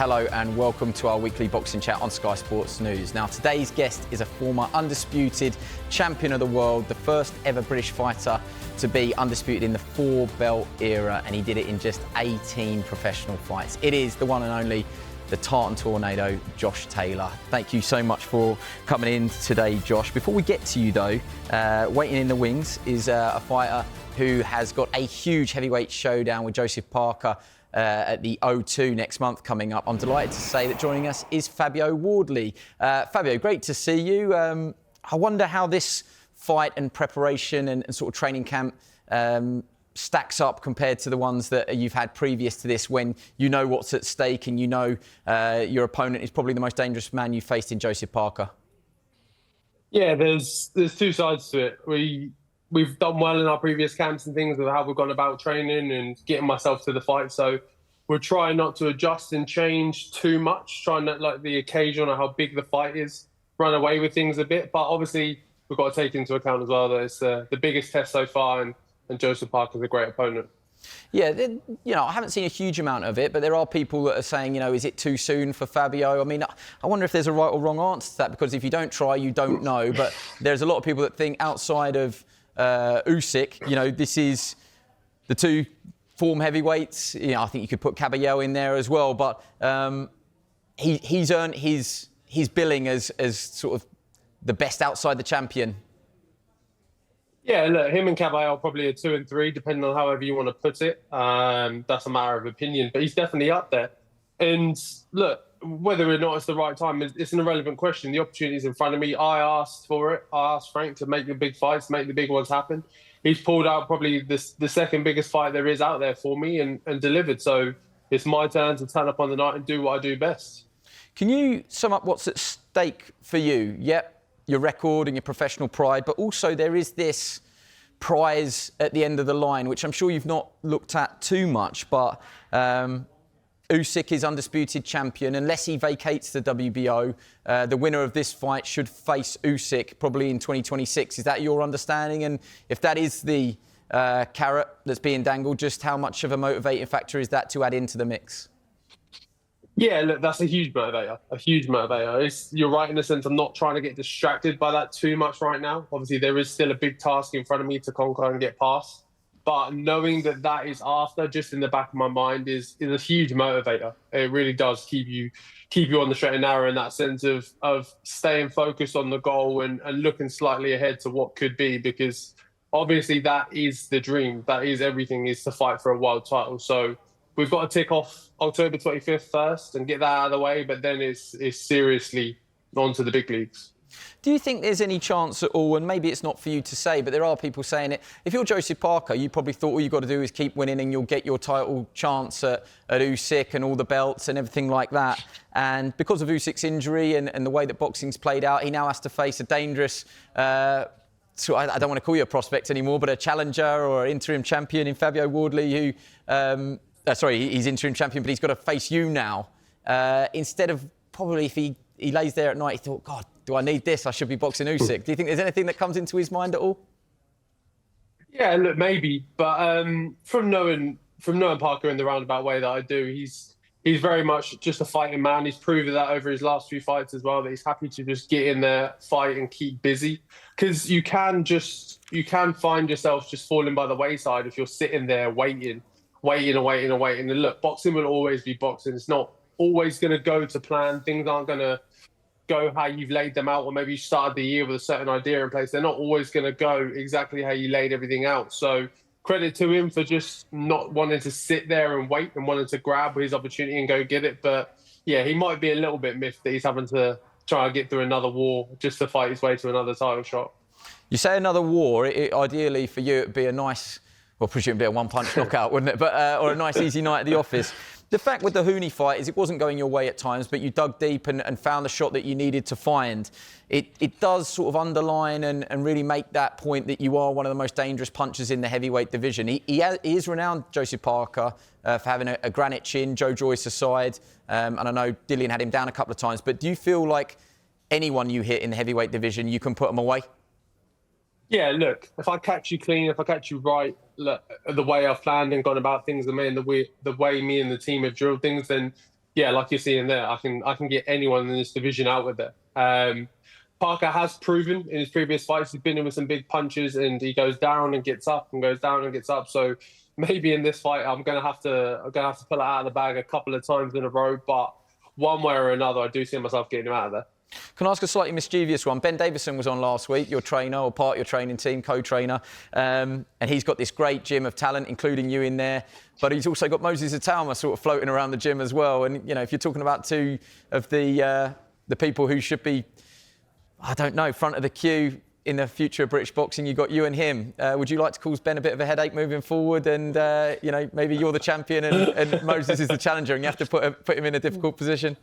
Hello and welcome to our weekly boxing chat on Sky Sports News. Now, today's guest is a former undisputed champion of the world, the first ever British fighter to be undisputed in the 4-belt era, and he did it in just 18 professional fights. It is the one and only, the Tartan Tornado, Josh Taylor. Thank you so much for coming in today, Josh. Before we get to you though, waiting in the wings is a fighter who has got a huge heavyweight showdown with Joseph Parker at the O2 next month coming up. I'm delighted to say that joining us is Fabio Wardley. Fabio, great to see you. I wonder how this fight and preparation and sort of training camp stacks up compared to the ones that you've had previous to this, when you know what's at stake and you know your opponent is probably the most dangerous man you faced in Joseph Parker. Yeah, there's two sides to it. We've done well in our previous camps and things with how we've gone about training and getting myself to the fight. So we're trying not to adjust and change too much, trying to let the occasion or how big the fight is run away with things a bit. But obviously, we've got to take into account as well that it's the biggest test so far, and Joseph Parker's a great opponent. Yeah, I haven't seen a huge amount of it, but there are people that are saying, is it too soon for Fabio? I mean, I wonder if there's a right or wrong answer to that, because if you don't try, you don't know. But there's a lot of people that think outside of Usyk, this is the two form heavyweights. I think you could put Caballero in there as well, but he's earned his billing as sort of the best outside the champion. Yeah, look, him and Caballero probably are 2 and 3, depending on however you want to put it. That's a matter of opinion, but he's definitely up there. And look, whether or not it's the right time, it's an irrelevant question. The opportunity's in front of me. I asked for it. I asked Frank to make the big fights, make the big ones happen. He's pulled out probably the second biggest fight there is out there for me and delivered. So it's my turn to turn up on the night and do what I do best. Can you sum up what's at stake for you? Yep, your record and your professional pride, but also there is this prize at the end of the line, which I'm sure you've not looked at too much, but Usyk is undisputed champion. Unless he vacates the WBO, the winner of this fight should face Usyk probably in 2026. Is that your understanding? And if that is the carrot that's being dangled, just how much of a motivating factor is that to add into the mix? Yeah, look, that's a huge motivator. You're right in the sense I'm not trying to get distracted by that too much right now. Obviously, there is still a big task in front of me to conquer and get past. But knowing that is after, just in the back of my mind, is a huge motivator. It really does keep you on the straight and narrow in that sense of staying focused on the goal and looking slightly ahead to what could be, because obviously that is the dream. That is everything, is to fight for a world title. So we've got to tick off October 25th first and get that out of the way, but then it's seriously on to the big leagues. Do you think there's any chance at all, and maybe it's not for you to say, but there are people saying it, if you're Joseph Parker, you probably thought all you've got to do is keep winning and you'll get your title chance at Usyk and all the belts and everything like that. And because of Usyk's injury and the way that boxing's played out, he now has to face a dangerous, so I don't want to call you a prospect anymore, but a challenger or an interim champion in Fabio Wardley, who, he's interim champion, but he's got to face you now. Instead of probably, if he lays there at night, he thought, God, do I need this? I should be boxing Usyk. Do you think there's anything that comes into his mind at all? Yeah, look, maybe. But from knowing Parker in the roundabout way that I do, he's very much just a fighting man. He's proven that over his last few fights as well, that he's happy to just get in there, fight and keep busy. Because you can find yourself just falling by the wayside if you're sitting there waiting. And look, boxing will always be boxing. It's not always going to go to plan. Things aren't going to go how you've laid them out, or maybe you started the year with a certain idea in place. They're not always going to go exactly how you laid everything out. So credit to him for just not wanting to sit there and wait and wanting to grab his opportunity and go get it. But yeah, he might be a little bit miffed that he's having to try and get through another war just to fight his way to another title shot. You say another war, ideally for you it'd be a nice, well, presumably a one-punch knockout, wouldn't it? But or a nice easy night at the office. The fact with the Hooney fight is it wasn't going your way at times, but you dug deep and found the shot that you needed to find. It does sort of underline and really make that point that you are one of the most dangerous punchers in the heavyweight division. He is renowned, Joseph Parker, for having a granite chin, Joe Joyce aside. And I know Dillian had him down a couple of times. But do you feel like anyone you hit in the heavyweight division, you can put them away? Yeah, look, if I catch you clean, if I catch you right, look, the way I've planned and gone about things, the way me and the team have drilled things, then yeah, like you're seeing there, I can get anyone in this division out with it. Parker has proven in his previous fights he's been in with some big punches, and he goes down and gets up and goes down and gets up. So maybe in this fight, I'm gonna have to pull it out of the bag a couple of times in a row. But one way or another, I do see myself getting him out of there. Can I ask a slightly mischievous one? Ben Davison was on last week, your trainer or part of your training team, co-trainer, and he's got this great gym of talent, including you in there. But he's also got Moses Itauma sort of floating around the gym as well. And you know, if you're talking about two of the people who should be, I don't know, front of the queue in the future of British boxing, you've got you and him. Would you like to cause Ben a bit of a headache moving forward? And, you know, maybe you're the champion and Moses is the challenger and you have to put him in a difficult position?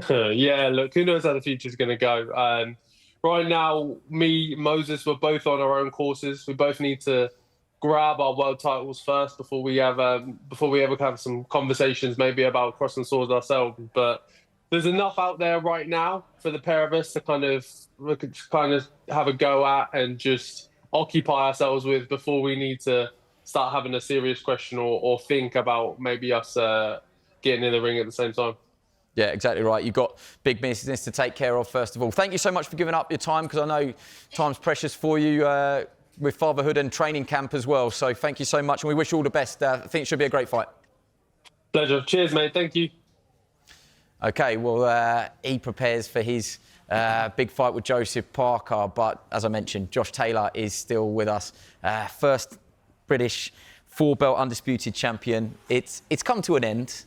Yeah, look, who knows how the future's going to go. Right now, Moses, we're both on our own courses. We both need to grab our world titles first before we ever have some conversations maybe about crossing swords ourselves. But there's enough out there right now for the pair of us to kind of have a go at and just occupy ourselves with before we need to start having a serious question or think about maybe us getting in the ring at the same time. Yeah, exactly right. You've got big business to take care of, first of all. Thank you so much for giving up your time, because I know time's precious for you with fatherhood and training camp as well. So thank you so much, and we wish you all the best. I think it should be a great fight. Pleasure. Cheers, mate. Thank you. OK, well, he prepares for his big fight with Joseph Parker. But as I mentioned, Josh Taylor is still with us. First British four-belt undisputed champion. It's come to an end,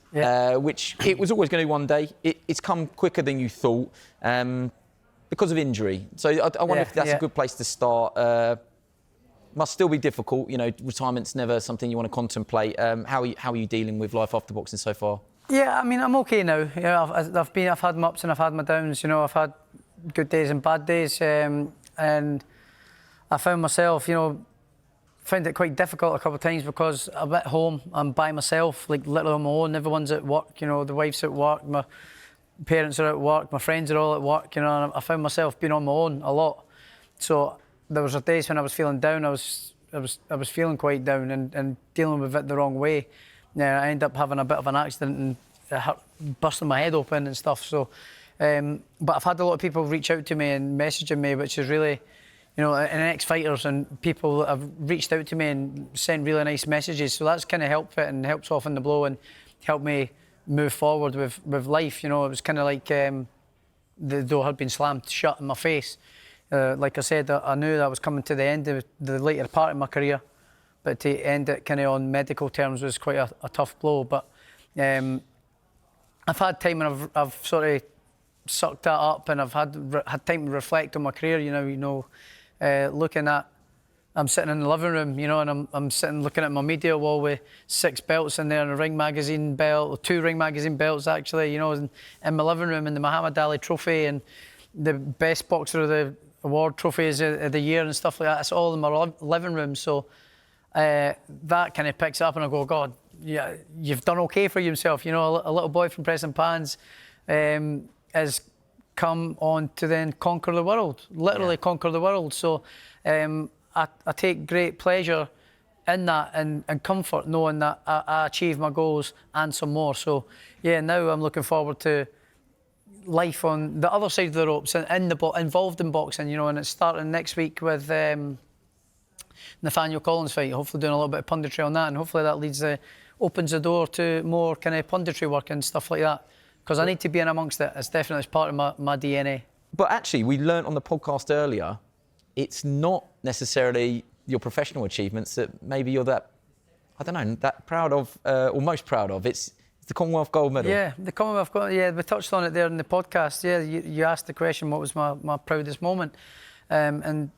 which it was always going to be one day. It's come quicker than you thought because of injury. So I wonder if that's a good place to start. Must still be difficult. You know, retirement's never something you want to contemplate. How are you dealing with life after boxing so far? Yeah, I mean, I'm okay now. You know, I've had my ups and I've had my downs. You know, I've had good days and bad days, and I found myself, you know, found it quite difficult a couple of times because I'm at home, I'm by myself, like literally on my own. Everyone's at work, you know, the wife's at work, my parents are at work, my friends are all at work, you know, and I found myself being on my own a lot. So there was days when I was feeling down, I was feeling quite down and dealing with it the wrong way. Yeah, I ended up having a bit of an accident and busting my head open and stuff. So, but I've had a lot of people reach out to me and messaging me, which is really, you know, and ex-fighters and people that have reached out to me and sent really nice messages. So that's kind of helped it and helped soften the blow and helped me move forward with life. You know, it was kind of like the door had been slammed shut in my face. Like I said, I knew that I was coming to the end of the later part of my career. But to end it kind of on medical terms was quite a tough blow. But I've had time when I've sort of sucked that up, and I've had time to reflect on my career. You know, looking at, I'm sitting in the living room, you know, and I'm sitting looking at my media wall with 6 belts in there and a Ring Magazine belt, or 2 Ring Magazine belts actually, you know, in my living room, and the Muhammad Ali trophy and the best boxer of the award trophies of the year and stuff like that. It's all in my living room. So that kind of picks up and I go, God, yeah, you've done okay for yourself. You know, a little boy from Pressing Pans has come on to then conquer the world, literally conquer the world. So I take great pleasure in that and comfort knowing that I achieved my goals and some more. So yeah, now I'm looking forward to life on the other side of the ropes and involved in boxing, you know, and it's starting next week with Nathaniel Collins' fight, hopefully doing a little bit of punditry on that, and hopefully that opens the door to more kind of punditry work and stuff like that, because I need to be in amongst it. It's definitely part of my DNA. But actually, we learnt on the podcast earlier, it's not necessarily your professional achievements that maybe you're that proud of, or most proud of. It's the Commonwealth gold medal. Yeah, the Commonwealth gold, yeah, we touched on it there in the podcast. Yeah, you asked the question, what was my proudest moment? And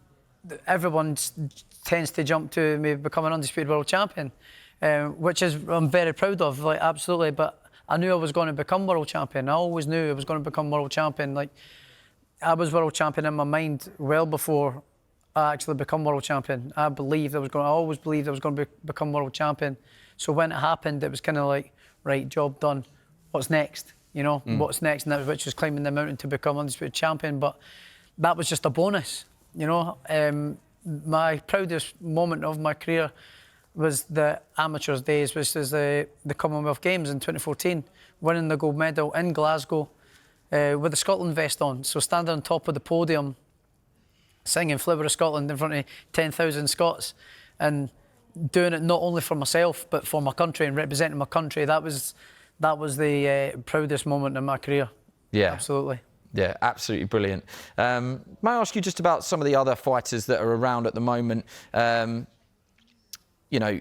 everyone tends to jump to me becoming undisputed world champion, which I'm very proud of, like, absolutely. But I knew I was going to become world champion. I always knew I was going to become world champion. Like, I was world champion in my mind well before I actually become world champion. I always believed I was going to become world champion. So when it happened, it was kind of like, right, job done. What's next? You know, what's next? And that, which was climbing the mountain to become undisputed champion. But that was just a bonus. You know, my proudest moment of my career was the amateurs days, which is the Commonwealth Games in 2014, winning the gold medal in Glasgow with the Scotland vest on. So standing on top of the podium, singing Flower of Scotland in front of 10,000 Scots, and doing it not only for myself but for my country and representing my country. That was the proudest moment in my career. Yeah, absolutely. Yeah, absolutely brilliant. May I ask you just about some of the other fighters that are around at the moment? You know,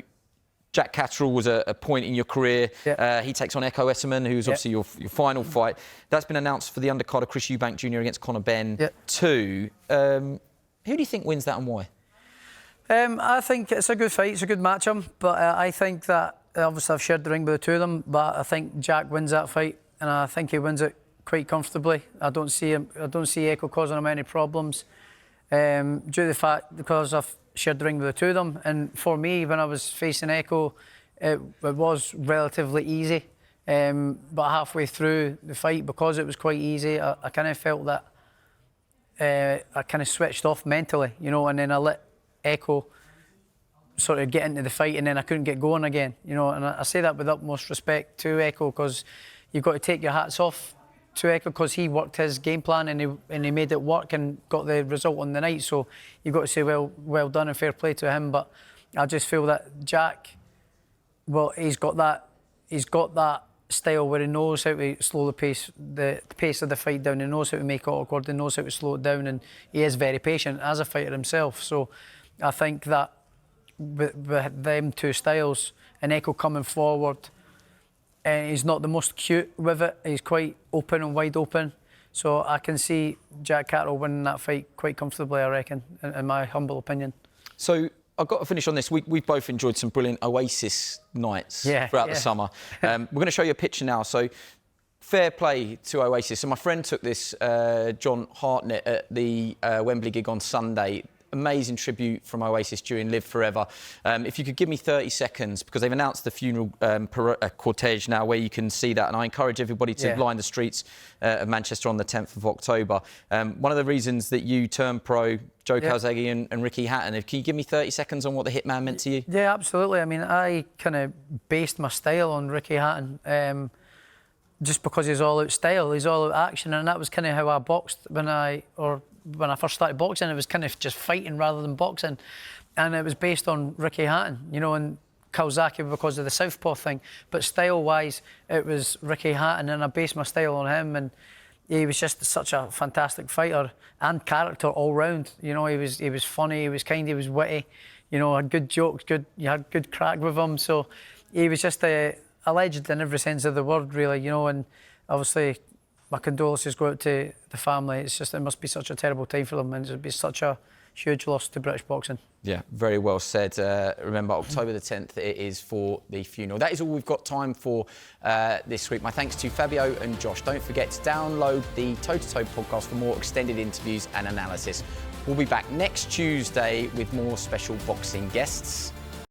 Jack Catterall was a point in your career. Yeah. He takes on Echo Esserman, who's obviously your final fight. That's been announced for the undercard of Chris Eubank Jr. against Conor Benn 2. Who do you think wins that and why? I think it's a good fight. It's a good matchup. But I think that, obviously I've shared the ring with the two of them, but I think Jack wins that fight, and I think he wins it quite comfortably. I don't see Echo causing him any problems. Due to the fact, because I've shared the ring with the two of them, and for me, when I was facing Echo, it was relatively easy. But halfway through the fight, because it was quite easy, I kind of felt that I kind of switched off mentally, you know, and then I let Echo sort of get into the fight, and then I couldn't get going again, you know. And I say that with utmost respect to Echo, because you've got to take your hats off to Echo, because he worked his game plan and he made it work and got the result on the night. So you've got to say well done and fair play to him. But I just feel that Jack, well, he's got that style where he knows how to slow the pace of the fight down. He knows how to make it awkward. He knows how to slow it down, and he is very patient as a fighter himself. So I think that with them two styles, and Echo coming forward, and he's not the most cute with it. He's quite open and wide open. So I can see Jack Catterall winning that fight quite comfortably, I reckon, in my humble opinion. So I've got to finish on this. We've both enjoyed some brilliant Oasis nights throughout the summer. We're going to show you a picture now. So fair play to Oasis. So my friend took this, John Hartnett, at the Wembley gig on Sunday. Amazing tribute from Oasis during Live Forever. If you could give me 30 seconds, because they've announced the funeral cortege now where you can see that, and I encourage everybody to line the streets of Manchester on the 10th of October. One of the reasons that you turned pro, Joe Calzaghe and Ricky Hatton, can you give me 30 seconds on what the Hitman meant to you? Yeah, absolutely. I mean, I kind of based my style on Ricky Hatton, just because he's all out style, he's all out action, and that was kind of how I boxed when I first started boxing. It was kind of just fighting rather than boxing, and it was based on Ricky Hatton, you know, and Calzaghe because of the southpaw thing. But style-wise, it was Ricky Hatton, and I based my style on him. And he was just such a fantastic fighter and character all round. You know, he was funny, he was kind, he was witty. You know, had good jokes, you had good crack with him. So he was just a legend in every sense of the word, really. You know, and obviously, my condolences go out to the family. It's just, it must be such a terrible time for them, and it would be such a huge loss to British boxing. Yeah, very well said. Remember, October the 10th, it is for the funeral. That is all we've got time for this week. My thanks to Fabio and Josh. Don't forget to download the Toe2Toe podcast for more extended interviews and analysis. We'll be back next Tuesday with more special boxing guests.